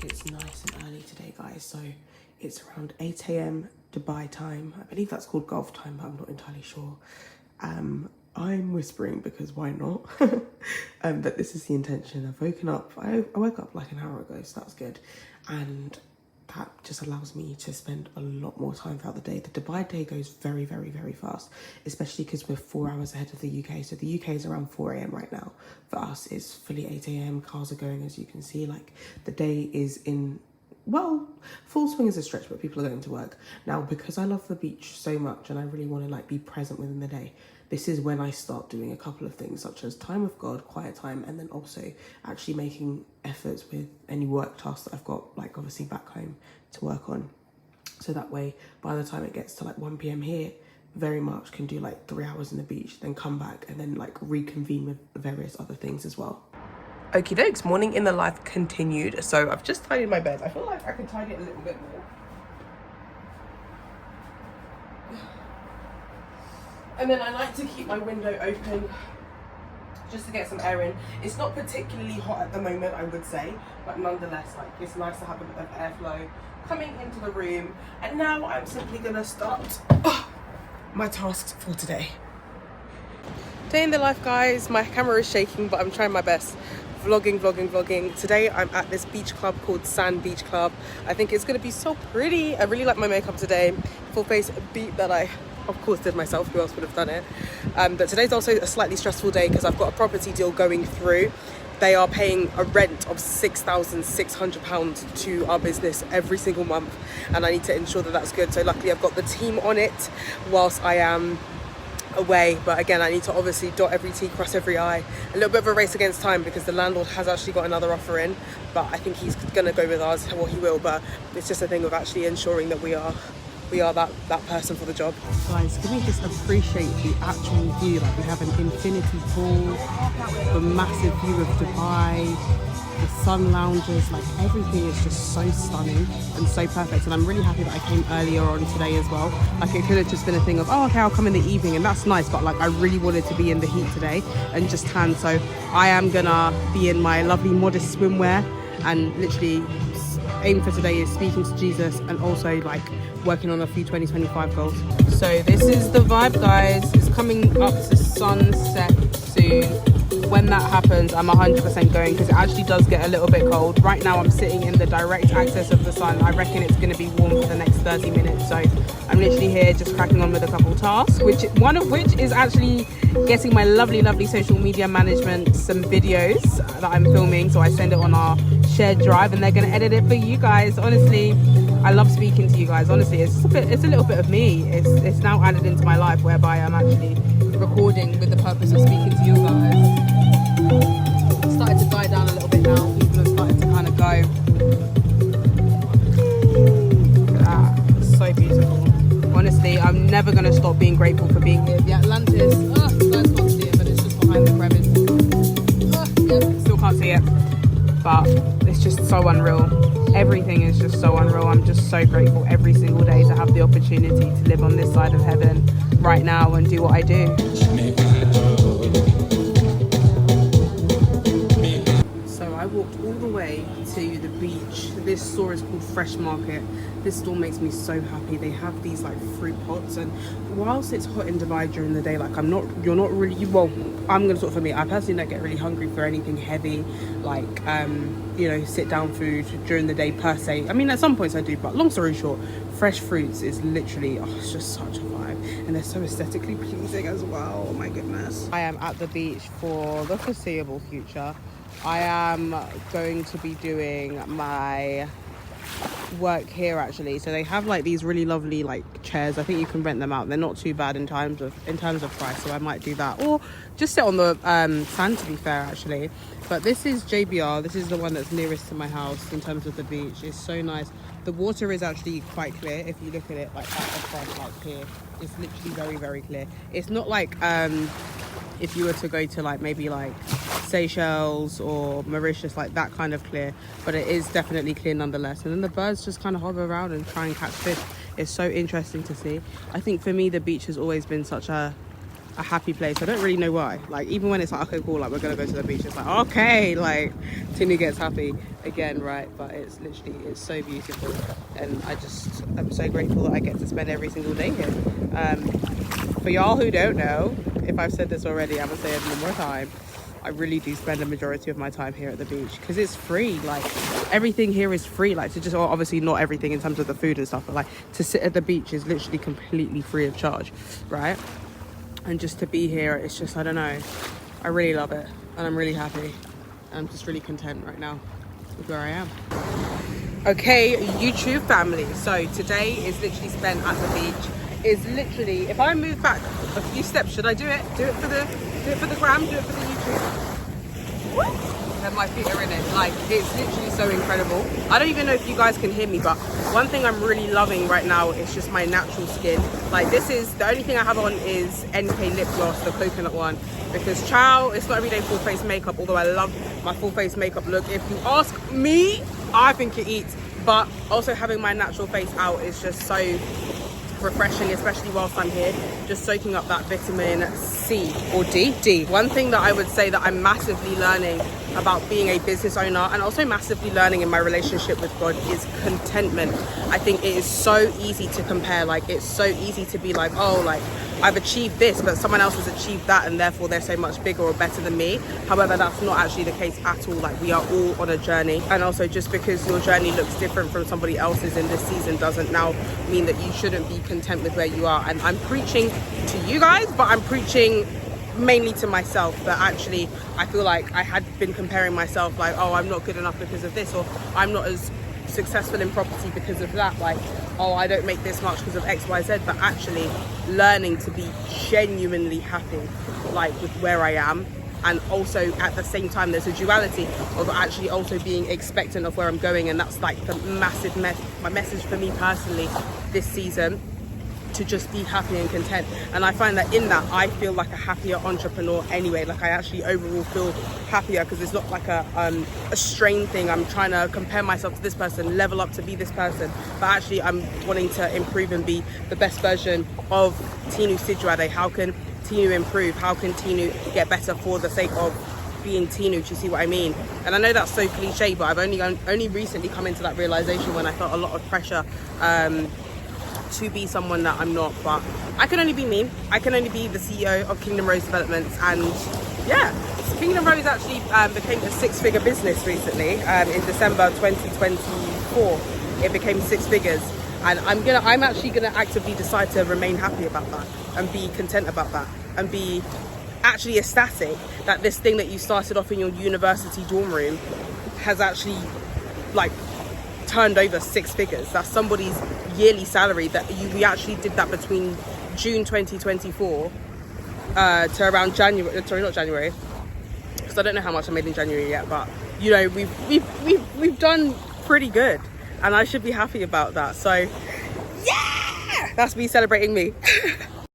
It's nice and early today, guys. So it's around 8 a.m. Dubai time. I believe that's called Gulf time, but I'm not entirely sure. I'm whispering because why not? But this is the intention. I've woken up. I woke up like an hour ago, so that's good. And that just allows me to spend a lot more time throughout the day. The Dubai day goes very, very, very fast, especially because we're 4 hours ahead of the UK. So the UK is around 4 a.m. right now. For us, it's fully 8 a.m. Cars are going, as you can see. Like, the day is in, well, full swing is a stretch, but people are going to work. Now, because I love the beach so much and I really want to like be present within the day, this is when I start doing a couple of things, such as time with God, quiet time, and then also actually making efforts with any work tasks that I've got, like obviously back home to work on. So that way, by the time it gets to like 1 p.m. here, very much can do like 3 hours in the beach, then come back and then like reconvene with various other things as well. Okie dokes, morning in the life continued. So I've just tidied my bed. I feel like I can tidy it a little bit more. And then I like to keep my window open just to get some air in. It's not particularly hot at the moment, I would say, but nonetheless, like, it's nice to have a bit of airflow coming into the room. And now I'm simply gonna start my tasks for today. Day in the life, guys. My camera is shaking, but I'm trying my best. Vlogging. Today I'm at this beach club called Sand Beach Club. I think it's gonna be so pretty. I really like my makeup today. Full face beat that I of course did myself. Who else would have done it? But today's also a slightly stressful day because I've got a property deal going through. They are paying a rent of £6,600 to our business every single month, and I need to ensure that that's good. So luckily I've got the team on it whilst I am away, but again, I need to obviously dot every T, cross every I. A little bit of a race against time because the landlord has actually got another offer in, but I think he's gonna go with ours, or he will. But it's just a thing of actually ensuring that we are that person for the job. Guys, can we just appreciate the actual view? Like, we have an infinity pool, the massive view of Dubai, the sun lounges, like everything is just so stunning and so perfect. And I'm really happy that I came earlier on today as well. Like, it could have just been a thing of, oh, okay, I'll come in the evening, and that's nice, but like I really wanted to be in the heat today and just tan. So I am gonna be in my lovely modest swimwear, and literally aim for today is speaking to Jesus and also like working on a few 2025 goals. So this is the vibe, guys. It's coming up to sunset soon. When that happens, I'm 100% going, because it actually does get a little bit cold. Right now I'm sitting in the direct access of the sun. I reckon it's going to be warm for the next 30 minutes. So I'm literally here just cracking on with a couple tasks, one of which is actually getting my lovely social media management some videos that I'm filming. So I send it on our shared drive and they're going to edit it for you guys. Honestly, I love speaking to you guys. Honestly, it's a little bit of me. It's now added into my life, whereby I'm actually recording with the purpose of speaking to you guys. It's started to die down a little bit now. People have started to kind of go. Look at that. It's so beautiful. Honestly, I'm never going to stop being grateful for being here. The Atlantis, you guys can't see it, but it's just behind the crevice. Still can't see it, but it's just so unreal. Everything is just so unreal. I'm just so grateful every single day to have the opportunity to live on this side of heaven right now and do what I do. So I walked all the way to the beach. This store is called Fresh Market. This store makes me so happy. They have these like fruit pots, and whilst it's hot in Dubai during the day, like I'm gonna sort of, for me, I personally don't get really hungry for anything heavy, like sit down food during the day per se. I mean, at some points I do, but long story short, fresh fruits is literally, it's just such a vibe, and they're so aesthetically pleasing as well. Oh my goodness. I am at the beach for the foreseeable future. I am going to be doing my work here actually. So they have like these really lovely like chairs. I think you can rent them out. They're not too bad in terms of price, so I might do that, or just sit on the sand, to be fair, actually. But this is JBR. This is the one that's nearest to my house in terms of the beach. It's so nice. The water is actually quite clear. If you look at it like at the front, like here, it's literally very, very clear. It's not like if you were to go to like maybe like Seychelles or Mauritius, like that kind of clear, but it is definitely clear nonetheless. And then the birds just kind of hover around and try and catch fish. It's so interesting to see. I think for me, the beach has always been such a a happy place. I don't really know why. Like, even when it's like, okay, cool, like, we're gonna go to the beach, it's like, okay, like, Tinu gets happy again, right? But it's literally, it's so beautiful, and I'm so grateful that I get to spend every single day here. For y'all who don't know, if I've said this already, I'm gonna say it one more time. I really do spend the majority of my time here at the beach because it's free. Like, everything here is free. Like, to just, obviously not everything in terms of the food and stuff, but like to sit at the beach is literally completely free of charge, right? And just to be here, it's just, I don't know, I really love it, and I'm really happy, and I'm just really content right now with where I am. Okay, YouTube family, so today is literally spent at the beach. Is literally, if I move back a few steps, should I do it? Do it for the gram, do it for the YouTube. And my feet are in it. Like, it's literally so incredible. I don't even know if you guys can hear me, but one thing I'm really loving right now is just my natural skin. Like, this is, the only thing I have on is NK lip gloss, the coconut one, because child, it's not everyday full face makeup, although I love my full face makeup look. If you ask me, I think it eats, but also having my natural face out is just so refreshing, especially whilst I'm here, just soaking up that vitamin C or D. One thing that I would say that I'm massively learning about being a business owner, and also massively learning in my relationship with God, is contentment. I think it is so easy to compare. Like, it's so easy to be like, oh, like, I've achieved this, but someone else has achieved that, and therefore they're so much bigger or better than me. However, that's not actually the case at all. Like, we are all on a journey, and also just because your journey looks different from somebody else's in this season doesn't now mean that you shouldn't be content with where you are. And I'm preaching to you guys, but I'm preaching mainly to myself, that actually I feel like I had been comparing myself, like, oh, I'm not good enough because of this, or I'm not as successful in property because of that, like, oh, I don't make this much because of XYZ. But actually learning to be genuinely happy, like, with where I am, and also at the same time there's a duality of actually also being expectant of where I'm going. And that's like the massive my message for me personally this season, to just be happy and content. And I find that in that I feel like a happier entrepreneur anyway. Like, I actually overall feel happier because it's not like a strain thing. I'm trying to compare myself to this person, level up to be this person, but actually I'm wanting to improve and be the best version of Tinu Sijuade. How can Tinu improve? How can Tinu get better for the sake of being Tinu? Do you see what I mean? And I know that's so cliche, but I've only recently come into that realization when I felt a lot of pressure to be someone that I'm not. But I can only be me. I can only be the CEO of Kingdom Rose Developments. And yeah, Kingdom Rose actually became a 6-figure business recently. In December 2024, it became 6 figures. And I'm actually gonna actively decide to remain happy about that, and be content about that, and be actually ecstatic that this thing that you started off in your university dorm room has actually, like, turned over 6 figures. That's somebody's yearly salary. We actually did that between June 2024 to around January. Sorry, not January, because I don't know how much I made in January yet. But you know, we've done pretty good, and I should be happy about that. So yeah, that's me celebrating me.